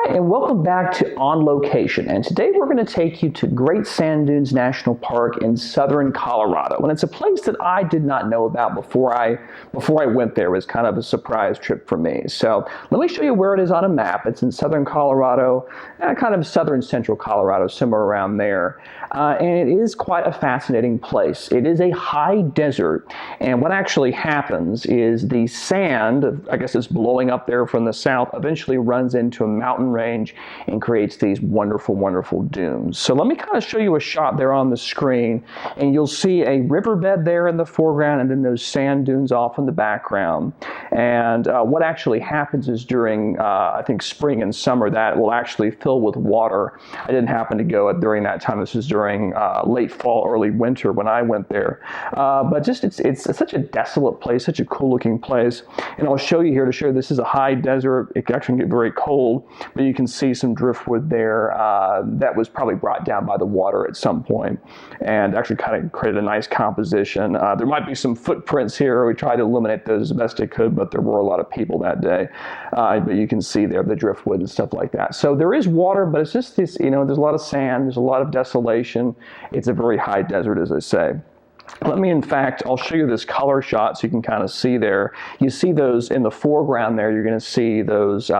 and welcome back to On Location. And today we're going to take you to Great Sand Dunes National Park in southern Colorado. And it's a place that I did not know about before I went there. It was kind of a surprise trip for me. So let me show you where it is on a map. It's in southern Colorado, kind of southern central Colorado, somewhere around there. And it is quite a fascinating place. It is a high desert. And what actually happens is the sand, I guess it's blowing up there from the south, eventually runs into a mountain range and creates these wonderful, wonderful dunes. So let me kind of show you a shot there on the screen, and you'll see a riverbed there in the foreground and then those sand dunes off in the background. And what actually happens is during, I think, spring and summer, that will actually fill with water. I didn't happen to go during that time. This was during late fall, early winter when I went there. But just it's such a desolate place, such a cool looking place. And I'll show you here to show you this is a high desert. It can actually get very cold, but you can see some driftwood there that was probably brought down by the water at some point and actually kind of created a nice composition. There might be some footprints here. We tried to eliminate those as best I could, but there were a lot of people that day. But you can see there the driftwood and stuff like that. So there is water, but it's just this, there's a lot of sand, there's a lot of desolation. It's a very high desert, as I say. Let me, in fact, I'll show you this color shot so you can kind of see there. You see those in the foreground there. You're going to see those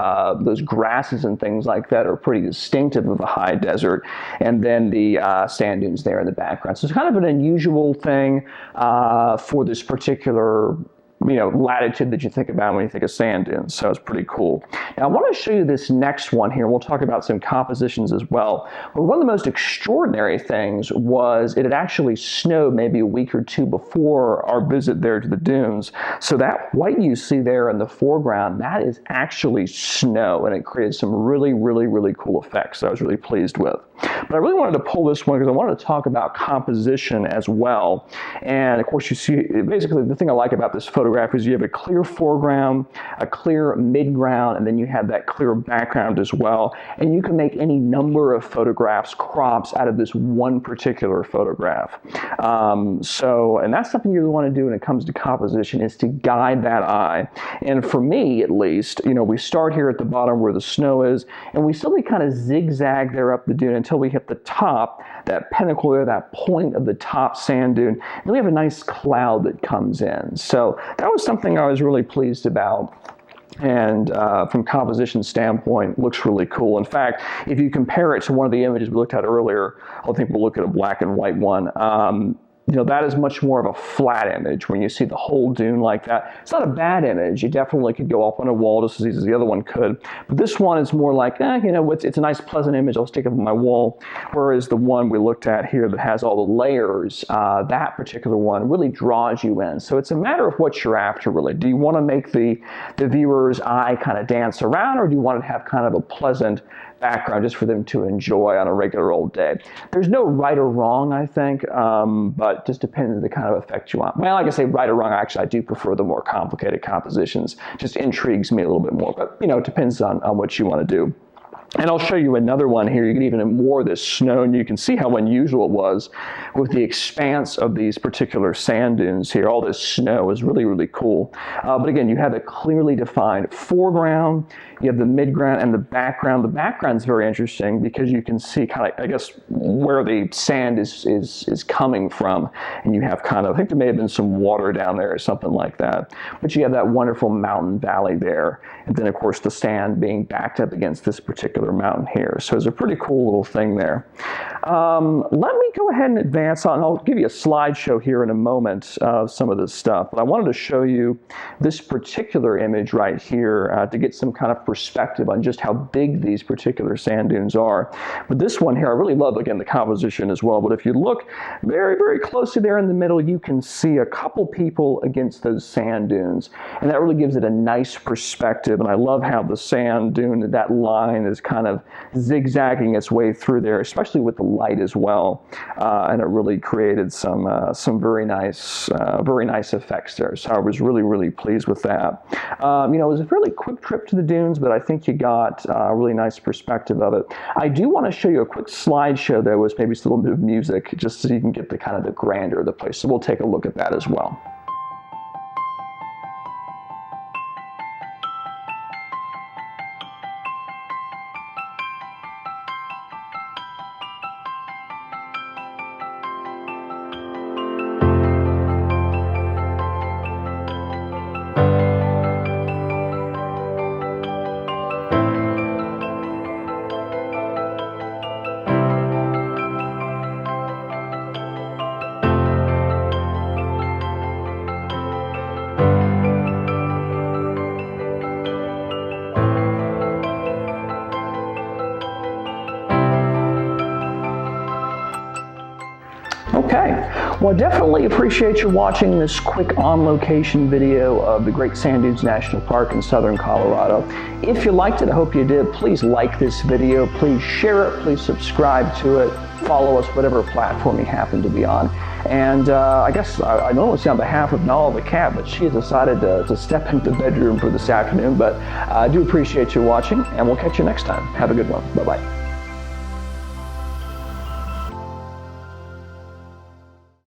grasses and things like that are pretty distinctive of a high desert. And then the sand dunes there in the background. So it's kind of an unusual thing for this particular latitude that you think about when you think of sand dunes. So it's pretty cool. Now I want to show you this next one here. We'll talk about some compositions as well. But one of the most extraordinary things was it had actually snowed maybe a week or two before our visit there to the dunes. So that white you see there in the foreground, that is actually snow, and it created some really, really, really cool effects that I was really pleased with. But I really wanted to pull this one because I wanted to talk about composition as well. And of course you see, basically the thing I like about this photograph is you have a clear foreground, a clear midground, and then you have that clear background as well. And you can make any number of photographs, crops out of this one particular photograph. And that's something you really want to do when it comes to composition, is to guide that eye. And for me, at least, we start here at the bottom where the snow is, and we slowly kind of zigzag there up the dune until we hit the top, that pinnacle there, that point of the top sand dune. And we have a nice cloud that comes in. So that was something I was really pleased about. And from composition standpoint, looks really cool. In fact, if you compare it to one of the images we looked at earlier, I think we'll look at a black and white one. That is much more of a flat image when you see the whole dune like that. It's not a bad image. It definitely could go up on a wall just as easy as the other one could. But this one is more like, it's a nice pleasant image. I'll stick it on my wall. Whereas the one we looked at here that has all the layers, that particular one really draws you in. So it's a matter of what you're after, really. Do you want to make the viewer's eye kind of dance around, or do you want to have kind of a pleasant background just for them to enjoy on a regular old day? There's no right or wrong, I think, but it just depends on the kind of effect you want. Well, like I say, right or wrong, actually, I do prefer the more complicated compositions. Just intrigues me a little bit more, but it depends on what you want to do. And I'll show you another one here. You can even more of this snow, and you can see how unusual it was with the expanse of these particular sand dunes here. All this snow is really, really cool. But again, you have a clearly defined foreground, you have the midground and the background. The background is very interesting because you can see kind of, I guess, where the sand is coming from. And you have kind of, I think there may have been some water down there or something like that. But you have that wonderful mountain valley there. And then, of course, the sand being backed up against this particular mountain here. So it's a pretty cool little thing there. Let me go ahead and advance on. I'll give you a slideshow here in a moment of some of this stuff. But I wanted to show you this particular image right here to get some kind of perspective on just how big these particular sand dunes are. But this one here, I really love, again, the composition as well. But if you look very, very closely there in the middle, you can see a couple people against those sand dunes. And that really gives it a nice perspective. And I love how the sand dune, that line is kind of zigzagging its way through there, especially with the light as well. And it really created some very nice effects there. So I was really, really pleased with that. It was a fairly quick trip to the dunes, but I think you got a really nice perspective of it. I do want to show you a quick slideshow there with maybe just a little bit of music, just so you can get the kind of the grandeur of the place. So we'll take a look at that as well. Okay, well, I definitely appreciate you watching this quick on-location video of the Great Sand Dunes National Park in southern Colorado. If you liked it, I hope you did. Please like this video, please share it, please subscribe to it, follow us, whatever platform you happen to be on. And I guess I normally say on behalf of Nala the cat, but she has decided to step into the bedroom for this afternoon. But I do appreciate you watching, and we'll catch you next time. Have a good one. Bye-bye.